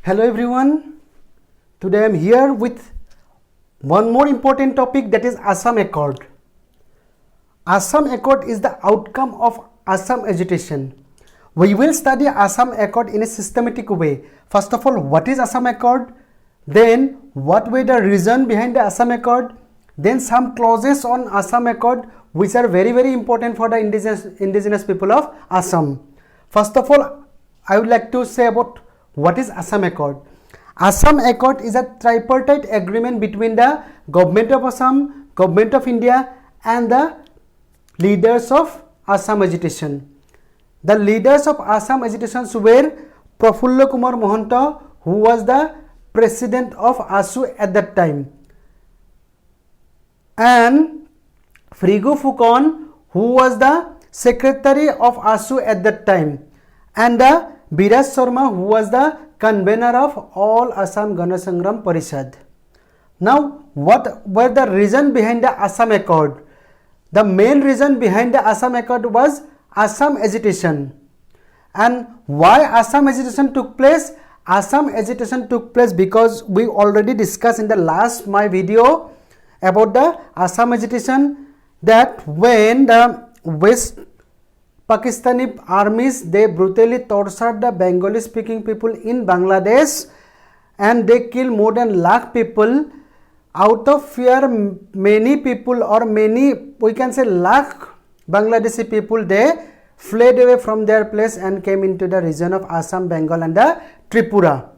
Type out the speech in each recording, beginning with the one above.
Hello everyone, today I am here with one more important topic, that is Assam Accord. Assam Accord is the outcome of Assam agitation. We will study Assam Accord in a systematic way. First of all, what is Assam Accord? Then what were the reason behind the Assam Accord? Then some clauses on Assam Accord which are very important for the indigenous people of Assam. First of all, I would like to say about what is Assam Accord. Assam Accord is a tripartite agreement between the Government of Assam, Government of India and the leaders of Assam agitation. The leaders of Assam agitation were Prafulla Kumar Mohanta, who was the president of ASU at that time, and Frigo Fucon, who was the secretary of ASU at that time, and the Biraj Sharma, who was the convener of all Assam Ganasangram Parishad. Now, what were the reason behind the Assam Accord? The main reason behind the Assam Accord was Assam agitation. And why Assam agitation took place? Assam agitation took place because we already discussed in the last my video about the Assam agitation, that when the West Pakistani armies, they brutally tortured the Bengali speaking people in Bangladesh and they killed more than lakh people. Out of fear, many people, or many, we can say lakh Bangladeshi people, they fled away from their place and came into the region of Assam, Bengal and the Tripura.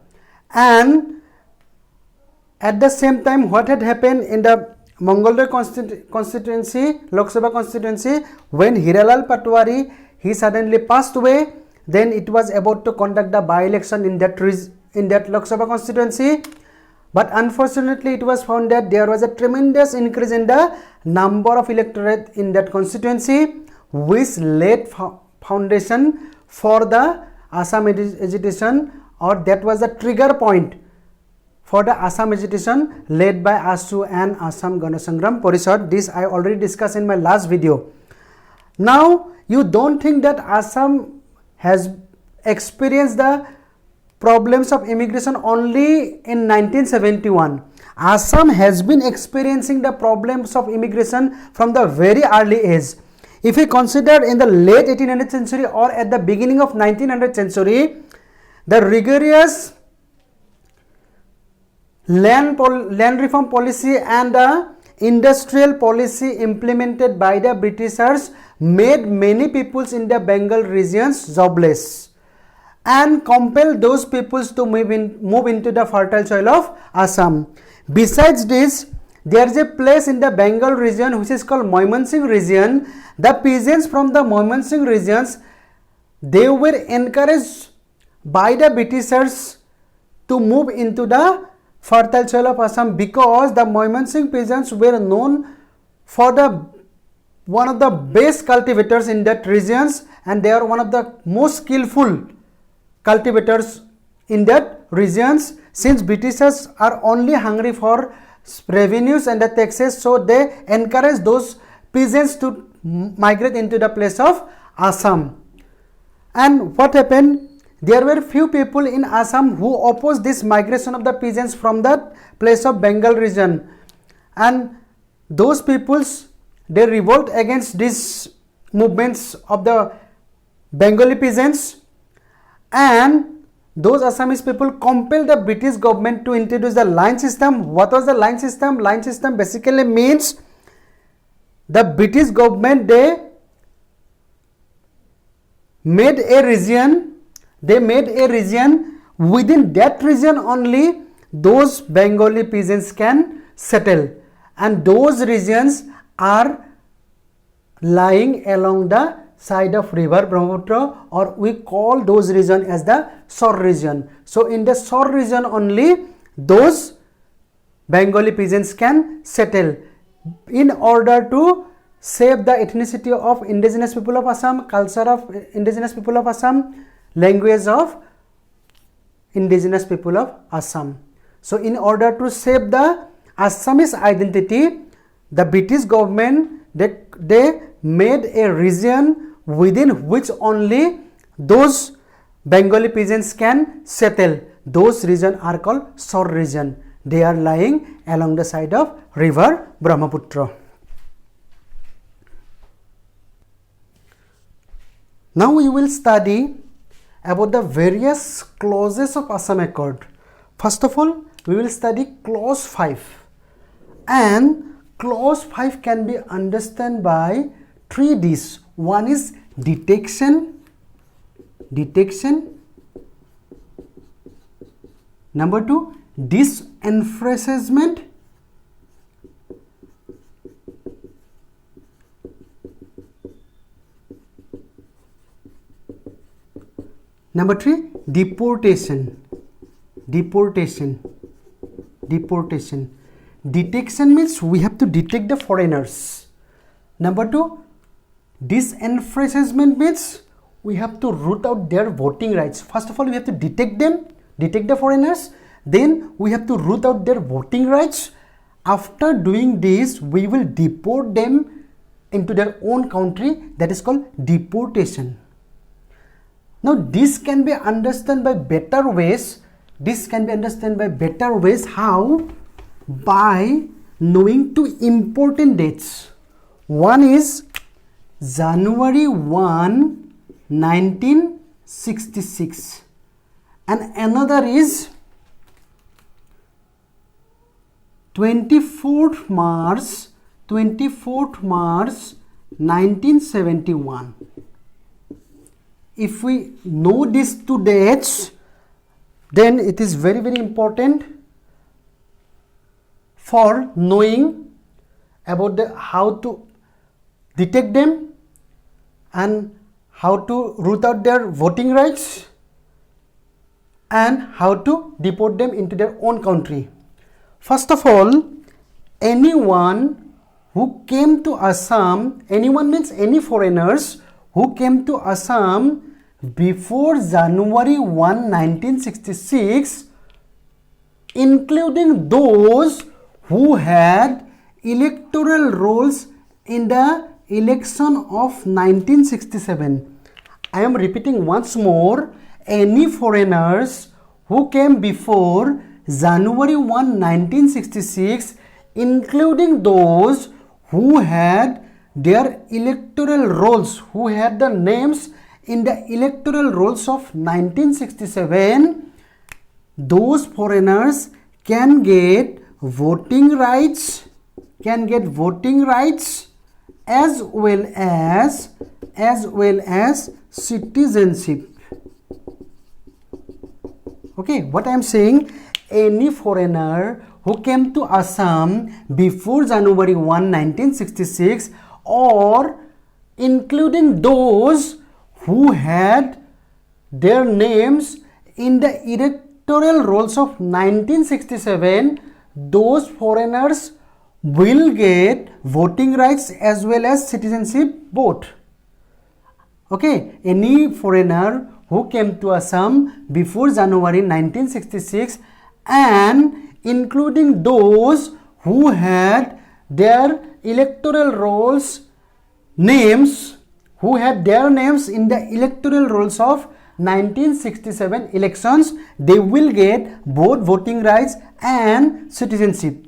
And at the same time, what had happened in the Mangalore constituency, Lok Sabha constituency, when Hiralal Patwari, he suddenly passed away, then it was about to conduct the by-election in that Lok Sabha constituency. But unfortunately, it was found that there was a tremendous increase in the number of electorate in that constituency, which laid foundation for the Assam agitation, or that was the trigger point for the Assam agitation led by ASU and Assam Ganasangram Parishad. This I already discussed in my last video. Now, you don't think that Assam has experienced the problems of immigration only in 1971. Assam has been experiencing the problems of immigration from the very early age. If we consider in the late 1800th century or at the beginning of 1900th century, the rigorous land reform policy and the industrial policy implemented by the Britishers made many peoples in the Bengal regions jobless and compelled those peoples to move into the fertile soil of Assam. Besides this, there is a place in the Bengal region which is called Moimansingh region. The peasants from the Moimansingh regions, they were encouraged by the Britishers to move into the fertile soil of Assam because the Moimansingh peasants were known for one of the best cultivators in that regions, and they are one of the most skillful cultivators in that regions. Since Britishers are only hungry for revenues and the taxes, so they encourage those peasants to migrate into the place of Assam. And what happened? There were few people in Assam who opposed this migration of the peasants from that place of Bengal region, and those peoples, they revolt against these movements of the Bengali peasants, and those Assamese people compelled the British government to introduce the line system. What was the line system? Line system basically means the British government, they made a region, within that region only those Bengali peasants can settle, and those regions are lying along the side of river Brahmaputra, or we call those region as the Sor region. So in the Sor region only those Bengali peasants can settle in order to save the ethnicity of indigenous people of Assam, culture of indigenous people of Assam, language of indigenous people of Assam. So in order to save the Assamese identity, the British government, they made a region within which only those Bengali peasants can settle. those regions are called shore region. They are lying along the side of river Brahmaputra. Now we will study about the various clauses of Assam Accord. First of all, we will study clause 5, and clause 5 can be understood by 3 D's. One is detection. Number 2, disenfranchisement. Number 3, deportation. Detection means we have to detect the foreigners. Number 2, disenfranchisement means we have to root out their voting rights. First of all, we have to detect the foreigners. Then we have to root out their voting rights. After doing this, we will deport them into their own country. That is called deportation. Now this can be understood by better ways. How? By knowing 2 important dates. One is January 1, 1966, and another is 24th March 1971. If we know these 2 dates, then it is very important for knowing about how to detect them and how to root out their voting rights and how to deport them into their own country. First of all, anyone who came to Assam, anyone means any foreigners who came to Assam before January 1, 1966, including those who had electoral rolls in the election of 1967. I am repeating once more, any foreigners who came before January 1, 1966, including those who had their electoral rolls, who had the names in the electoral rolls of 1967, those foreigners can get voting rights, as well as citizenship. Okay, what I am saying, any foreigner who came to Assam before January 1, 1966, or including those who had their names in the electoral rolls of 1967, those foreigners will get voting rights as well as citizenship both. Okay, any foreigner who came to Assam before January 1966 and including those who had their electoral rolls names, who had their names in the electoral rolls of 1967 elections, they will get both voting rights and citizenship.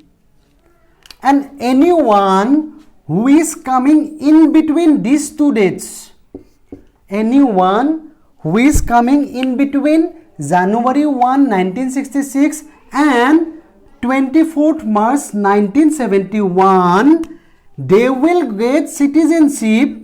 And anyone who is coming in between these 2 dates, anyone who is coming in between January 1, 1966 and 24th March 1971, they will get citizenship,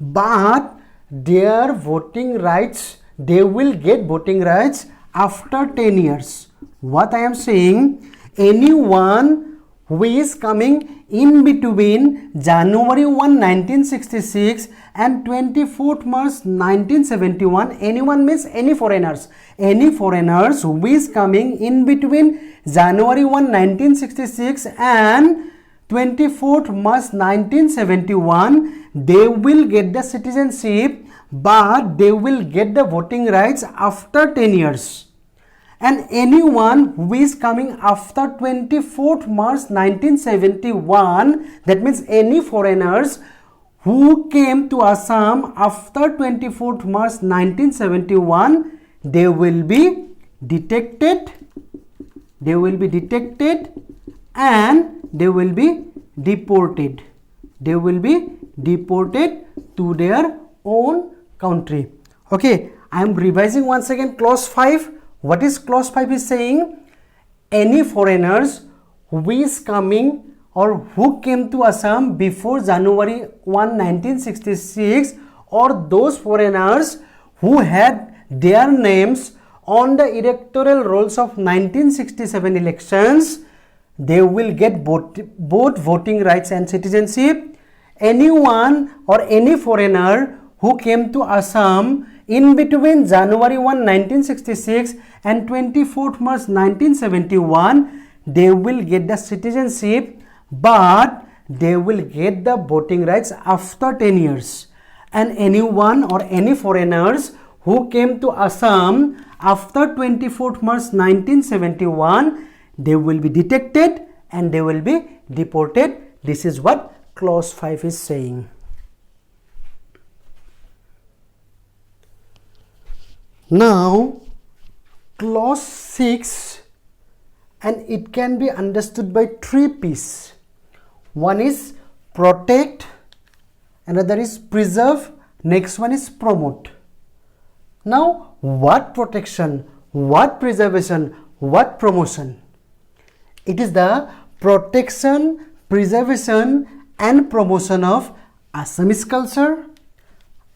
but their voting rights, they will get voting rights after 10 years. What I am saying, anyone who is coming in between January 1, 1966 and 24th March 1971, anyone means any foreigners who is coming in between January 1, 1966 and 24th March 1971, they will get the citizenship, but they will get the voting rights after 10 years. And anyone who is coming after 24th March 1971, that means any foreigners who came to Assam after 24th March 1971, they will be detected, and they will be deported. They will be deported to their own country. Okay, I am revising once again clause 5. What is clause 5 is saying? Any foreigners who is coming or who came to Assam before January 1, 1966, or those foreigners who had their names on the electoral rolls of 1967 elections, they will get both voting rights and citizenship. Anyone or any foreigner who came to Assam in between January 1, 1966 and 24th March 1971, they will get the citizenship, but they will get the voting rights after 10 years. And anyone or any foreigners who came to Assam after 24th March 1971, they will be detected and they will be deported. This is what clause 5 is saying. Now clause 6, and it can be understood by 3 P's. One is protect, another is preserve, next one is promote. Now what protection, what preservation, what promotion? It is the protection, preservation and promotion of Assamese culture,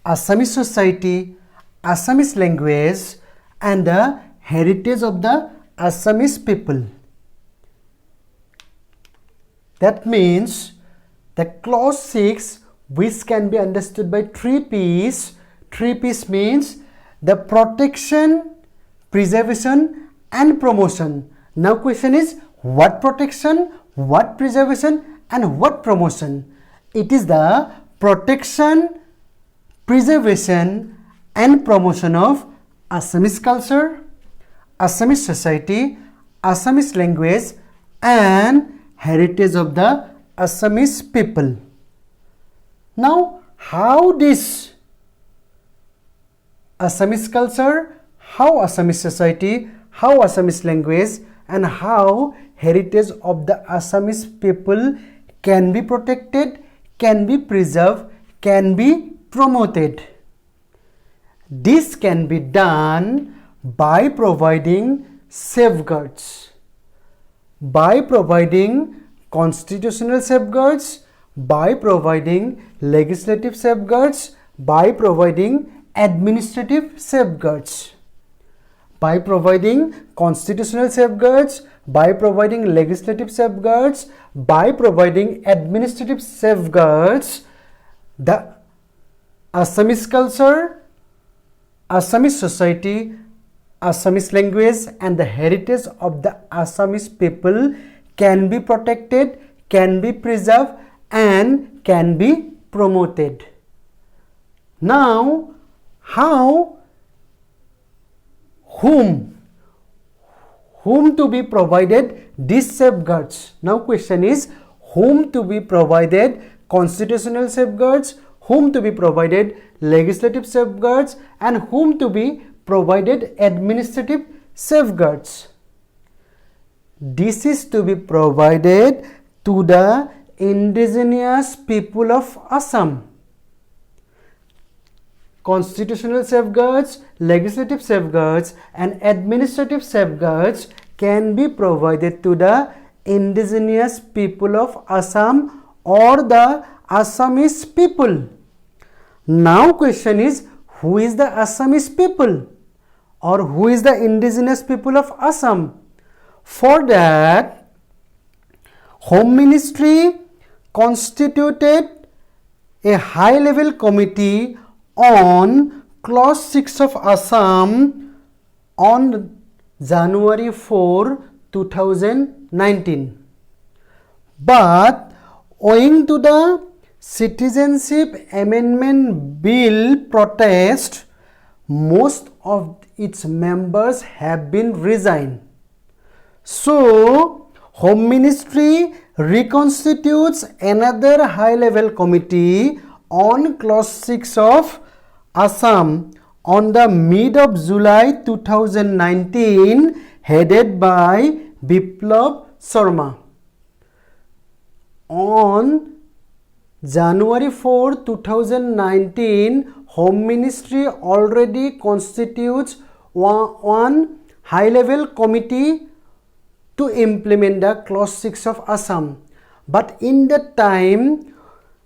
Assamese society, Assamese language and the heritage of the Assamese people. That means the clause 6, which can be understood by 3 P's. 3 P's means the protection, preservation and promotion. Now question is, what protection, what preservation and what promotion? It is the protection, preservation and promotion of Assamese culture, Assamese society, Assamese language and heritage of the Assamese people. Now how this Assamese culture, how Assamese society, how Assamese language and how heritage of the Assamese people can be protected, can be preserved, can be promoted? This can be done by providing safeguards, by providing constitutional safeguards, by providing legislative safeguards, by providing administrative safeguards. By providing constitutional safeguards, by providing legislative safeguards, by providing administrative safeguards, the Assamese culture, Assamese society, Assamese language and the heritage of the Assamese people can be protected, can be preserved and can be promoted. Now how, whom to be provided these safeguards? Now question is, whom to be provided constitutional safeguards, whom to be provided legislative safeguards and whom to be provided administrative safeguards? This is to be provided to the indigenous people of Assam. Constitutional safeguards, legislative safeguards and administrative safeguards can be provided to the indigenous people of Assam or the Assamese people. Now question is, who is the Assamese people or who is the indigenous people of Assam? For that, Home Ministry constituted a high-level committee on clause 6 of Assam on January 4, 2019. But owing to the Citizenship Amendment Bill protest, most of its members have been resigned. So, Home Ministry reconstitutes another high-level committee on clause 6 of Assam on the mid of July 2019 headed by Biplab Sharma. On January 4, 2019, Home Ministry already constitutes one high-level committee to implement the clause 6 of Assam. But in that time,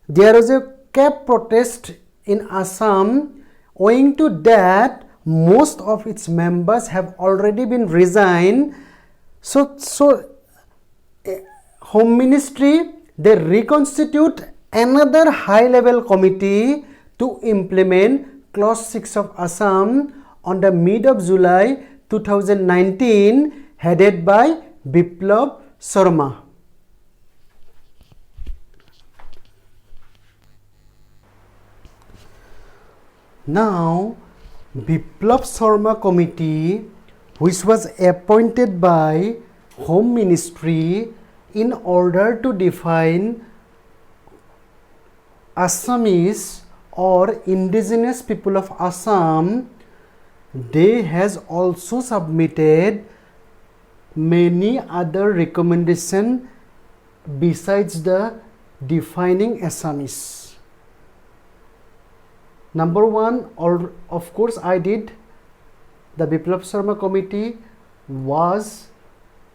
there was a cap protest in Assam. Owing to that, most of its members have already been resigned. So Home Ministry, they reconstitute another high-level committee to implement clause 6 of Assam on the mid of July 2019 headed by Biplab Sharma. Now, Biplab Sharma committee, which was appointed by Home Ministry in order to define Assamese or indigenous people of Assam, they has also submitted many other recommendations besides the defining Assamese. Number one, of course, I did. The Biplab Sharma committee was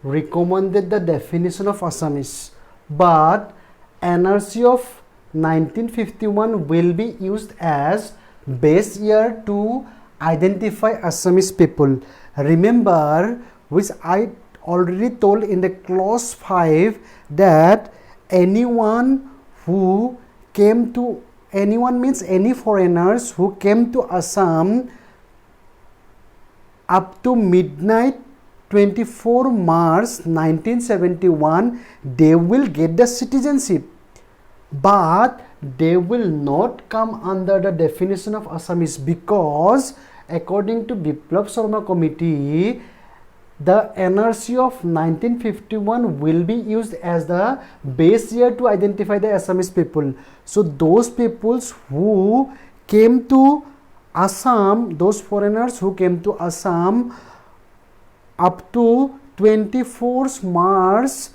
recommended the definition of Assamese, but NRC of 1951 will be used as base year to identify Assamese people. Remember, which I already told in the clause 5, that anyone means any foreigners who came to Assam up to midnight 24 March 1971, they will get the citizenship, but they will not come under the definition of Assamese, because according to Biplab Sharma committee, the NRC of 1951 will be used as the base year to identify the Assamese people. So those peoples who came to Assam, those foreigners who came to Assam up to 24th March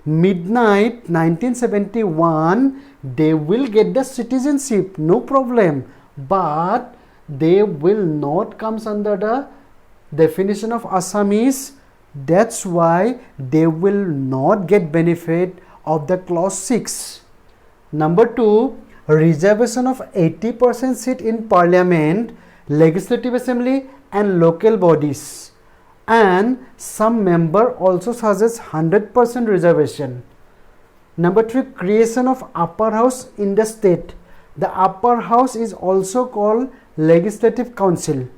midnight 1971, they will get the citizenship, no problem, but they will not come under the definition of Assamese. That's why they will not get benefit of the clause 6. Number 2, reservation of 80% seat in parliament, legislative assembly and local bodies, and some member also suggests 100% reservation. Number 3, creation of upper house in the state. The upper house is also called legislative council.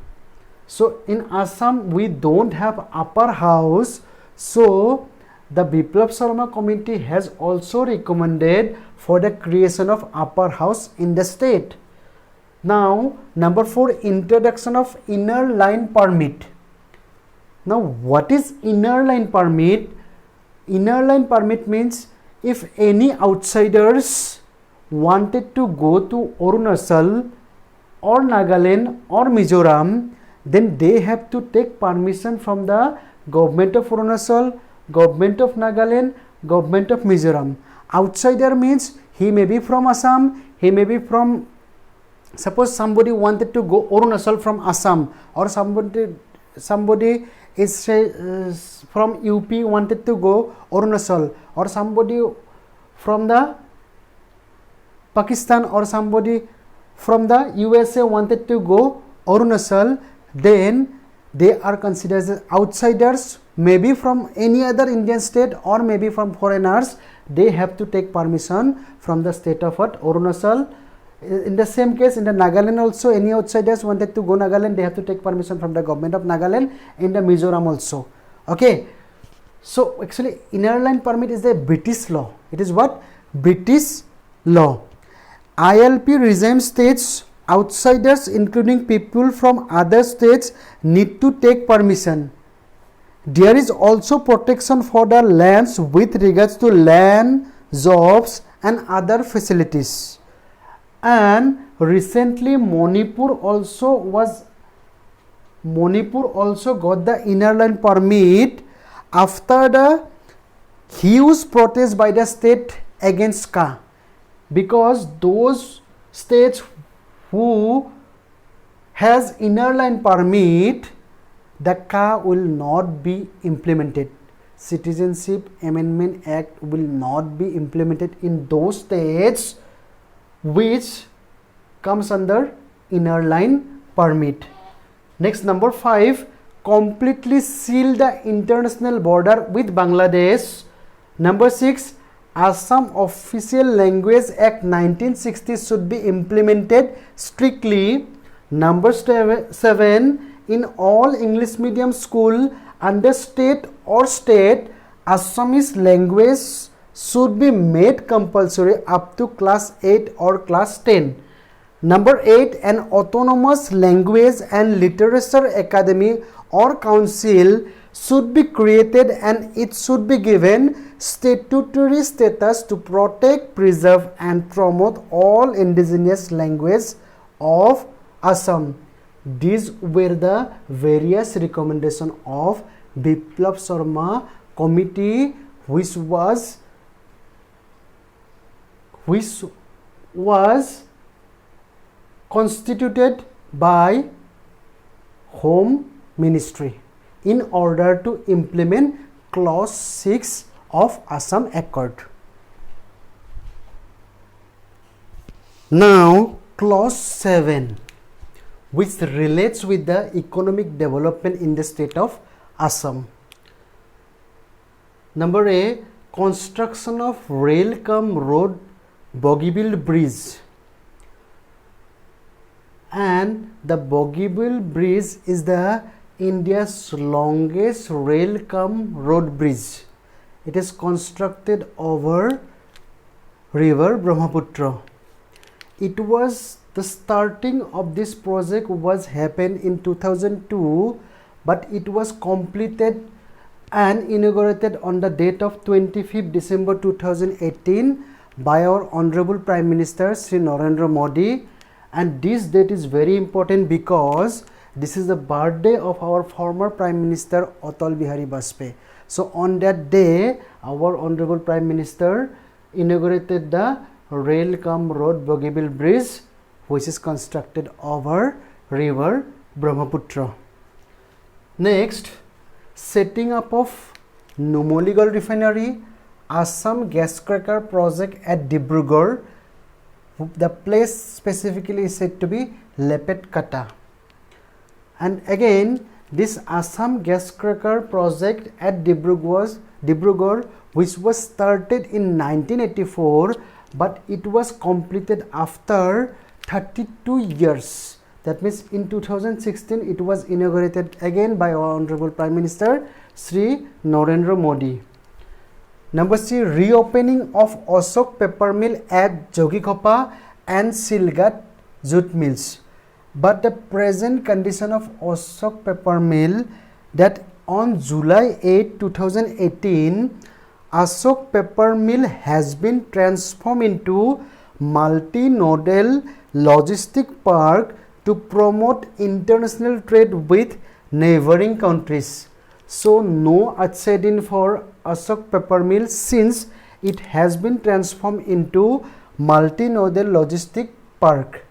So in Assam we don't have upper house, so the Biplab Sharma committee has also recommended for the creation of upper house in the state. Now number 4, introduction of inner line permit. Now what is inner line permit? Inner line permit means if any outsiders wanted to go to Arunachal or Nagaland or Mizoram, then they have to take permission from the government of Arunachal, government of Nagaland, government of Mizoram. Outsider means he may be from Assam, he may be from, suppose somebody wanted to go Arunachal from Assam, or somebody is from UP wanted to go Arunachal, or somebody from the Pakistan or somebody from the USA wanted to go Arunachal, then they are considered as outsiders, maybe from any other Indian state or maybe from foreigners. They have to take permission from the state of Arunachal. In the same case, in the Nagaland also, any outsiders wanted to go Nagaland, they have to take permission from the government of Nagaland. In the Mizoram also. Okay. So actually inner line permit is the British law. It is what? British law. ILP regime states outsiders, including people from other states, need to take permission. There is also protection for the lands with regards to land, jobs and other facilities. And recently Manipur also got the inner line permit after the huge protest by the state against Ka, because those states who has inner line permit, the Ka will not be implemented. Citizenship Amendment Act will not be implemented in those states which comes under inner line permit. Next, number 5, completely seal the international border with Bangladesh. Number 6, Assam Official Language Act 1960 should be implemented strictly. Number 7, in all English medium school under state or state, Assamese language should be made compulsory up to class 8 or class 10. Number 8, an autonomous language and literature academy or council should be created, and it should be given statutory status to protect, preserve and promote all indigenous languages of Assam. These were the various recommendations of Biplab Sharma committee, which was constituted by Home Ministry in order to implement clause 6 of Assam Accord. Now clause 7, which relates with the economic development in the state of Assam. Number A, construction of rail cum road Bogibeel Bridge. And the Bogibeel Bridge is the India's longest rail cum road bridge. It is constructed over river Brahmaputra. It was the starting of this project was happened in 2002, but it was completed and inaugurated on the date of 25th December 2018 by our Honorable Prime Minister Sri Narendra Modi. And this date is very important because this is the birthday of our former Prime Minister Atal Bihari Vajpayee. So on that day, our Honorable Prime Minister inaugurated the rail cum road Bogibeel Bridge, which is constructed over river Brahmaputra. Next, setting up of Numaligarh Refinery, Assam Gas Cracker Project at Dibrugarh. The place specifically is said to be Lepetkata. And again, this Assam Gas Cracker Project at Dibrugarh, which was started in 1984, but it was completed after 32 years. That means in 2016 it was inaugurated again by our Honorable Prime Minister Sri Narendra Modi. Number C, reopening of Ashok Paper Mill at Jogikhopa and Silgat Jute Mills. But the present condition of Ashok Paper Mill, that on July 8, 2018, Ashok Paper Mill has been transformed into multi-nodal logistic park to promote international trade with neighboring countries. So no outsiding for Ashok Paper Mill since it has been transformed into multi-nodal logistic park.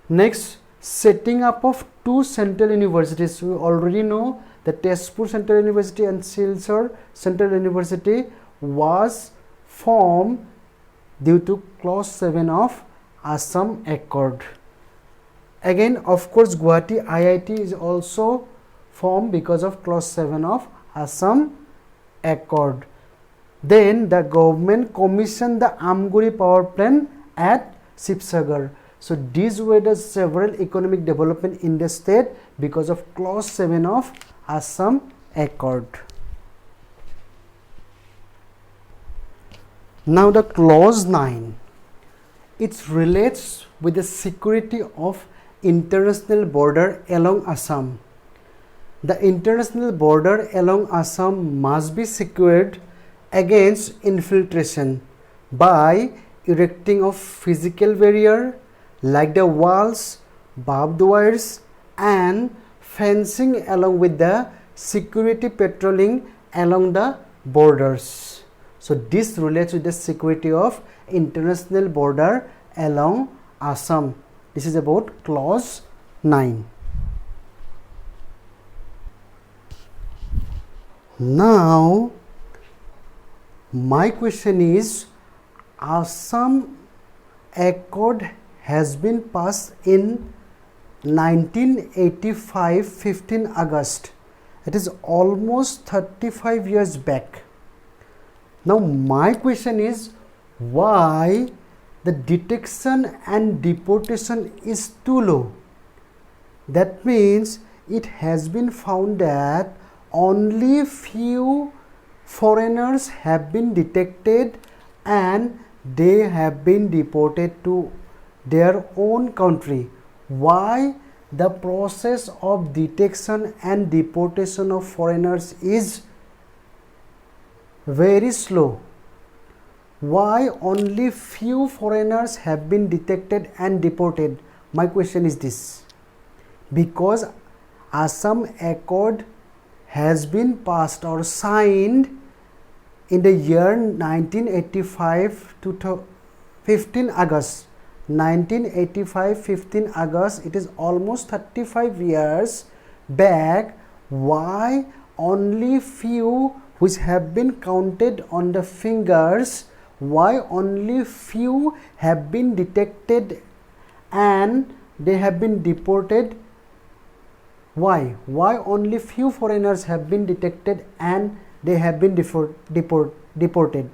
Next, setting up of two central universities. We already know the Tezpur Central University and Silchar Central University was formed due to clause 7 of Assam Accord. Again, of course, Guwahati IIT is also formed because of clause 7 of Assam Accord. Then the government commissioned the Amguri power plant at Sibsagar. So these were the several economic development in the state because of clause 7 of Assam Accord. Now the clause 9, it relates with the security of international border along Assam. The international border along Assam must be secured against infiltration by erecting of physical barrier like the walls, barbed wires and fencing, along with the security patrolling along the borders. So this relates with the security of international border along Assam. This is about clause 9. Now my question is, Assam Accord has been passed in 1985, 15 August. It is almost 35 years back. Now my question is, why the detection and deportation is too low? That means it has been found that only few foreigners have been detected and they have been deported to their own country. Why the process of detection and deportation of foreigners is very slow? Why only few foreigners have been detected and deported? My question is this: because Assam Accord has been passed or signed in the year 1985 to 15 August. 1985, 15 August, it is almost 35 years back. Why only few, which have been counted on the fingers, why only few have been detected and they have been deported? Why only few foreigners have been detected and they have been deported?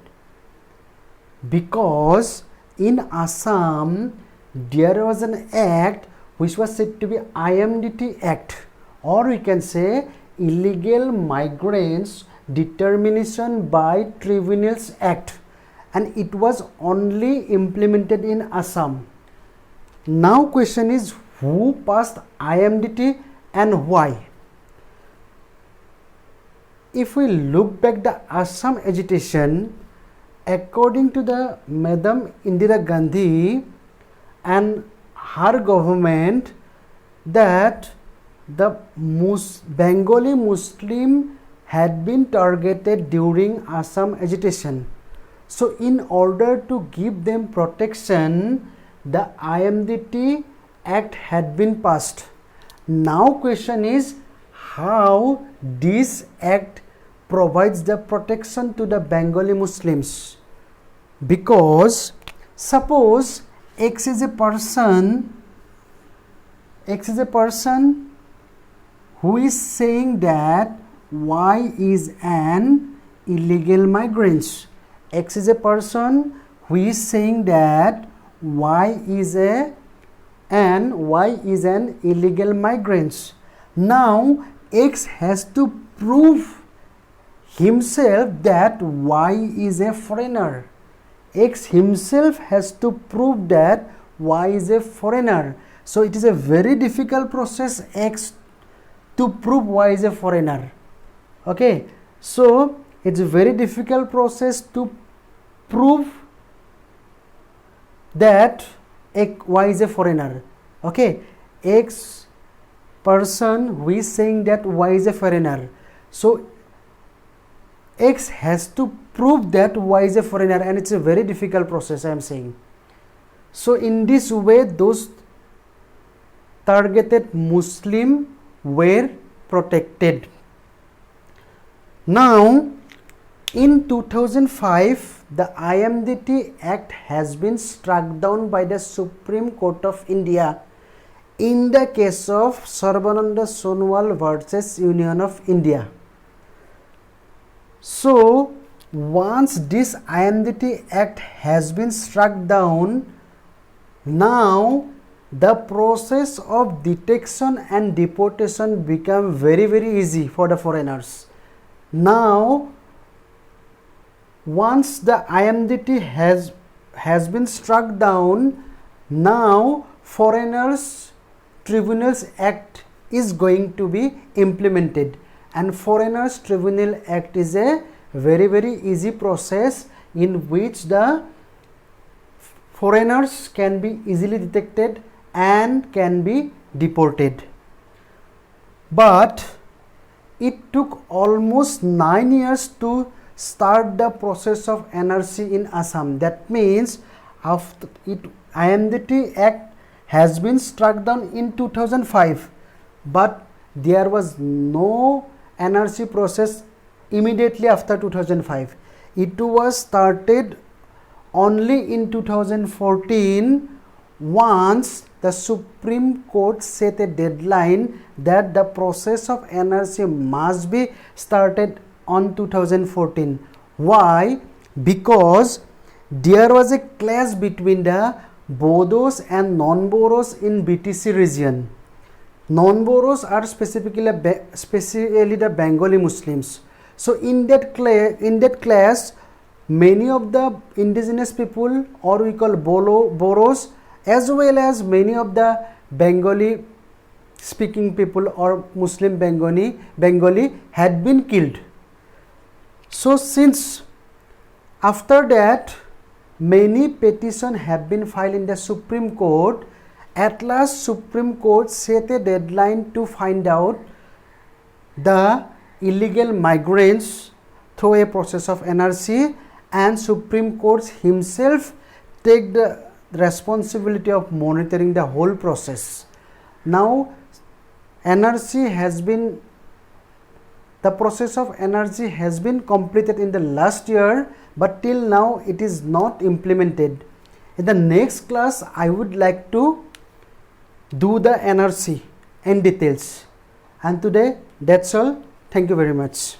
Because in Assam there was an act which was said to be IMDT Act, or we can say Illegal Migrants Determination by Tribunals Act, and it was only implemented in Assam. Now question is, who passed IMDT and why? If we look back the Assam agitation, according to the Madam Indira Gandhi and her government, that the Bengali Muslim had been targeted during Assam agitation. So in order to give them protection, the IMDT Act had been passed. Now question is, how this act provides the protection to the Bengali Muslims? Because suppose X is a person who is saying that Y is an illegal migrant. X is a person who is saying that Y is an illegal migrant. Now X has to prove himself that Y is a foreigner. X himself has to prove that Y is a foreigner. So it is a very difficult process, X to prove Y is a foreigner. Okay, so it's a very difficult process to prove that Y is a foreigner. Okay, X person who is saying that Y is a foreigner. So X has to prove that Y is a foreigner, and it's a very difficult process, I am saying. So in this way, those targeted Muslim were protected. Now in 2005, the IMDT Act has been struck down by the Supreme Court of India in the case of Sarbananda Sonowal versus Union of India. So once this IMDT Act has been struck down, now the process of detection and deportation become very easy for the foreigners. Now once the IMDT has been struck down, now Foreigners Tribunals Act is going to be implemented, and Foreigners Tribunal Act is a very easy process in which the foreigners can be easily detected and can be deported. But it took almost 9 years to start the process of NRC in Assam. That means after it, IMDT Act has been struck down in 2005, but there was no NRC process immediately after 2005. It was started only in 2014 once the Supreme Court set a deadline that the process of NRC must be started on 2014. Why? Because there was a clash between the Bodos and non-Boros in BTC region. Non-Boros are specifically the Bengali Muslims. So in that clash, many of the indigenous people, or we call Boros, as well as many of the Bengali speaking people or Muslim Bengali had been killed. So since after that many petitions have been filed in the Supreme Court, at last Supreme Court set a deadline to find out the illegal migrants through a process of NRC, and Supreme Court himself take the responsibility of monitoring the whole process. Now the process of NRC has been completed in the last year, but till now it is not implemented. In the next class I would like to do the NRC in details, and today that's all. Thank you very much.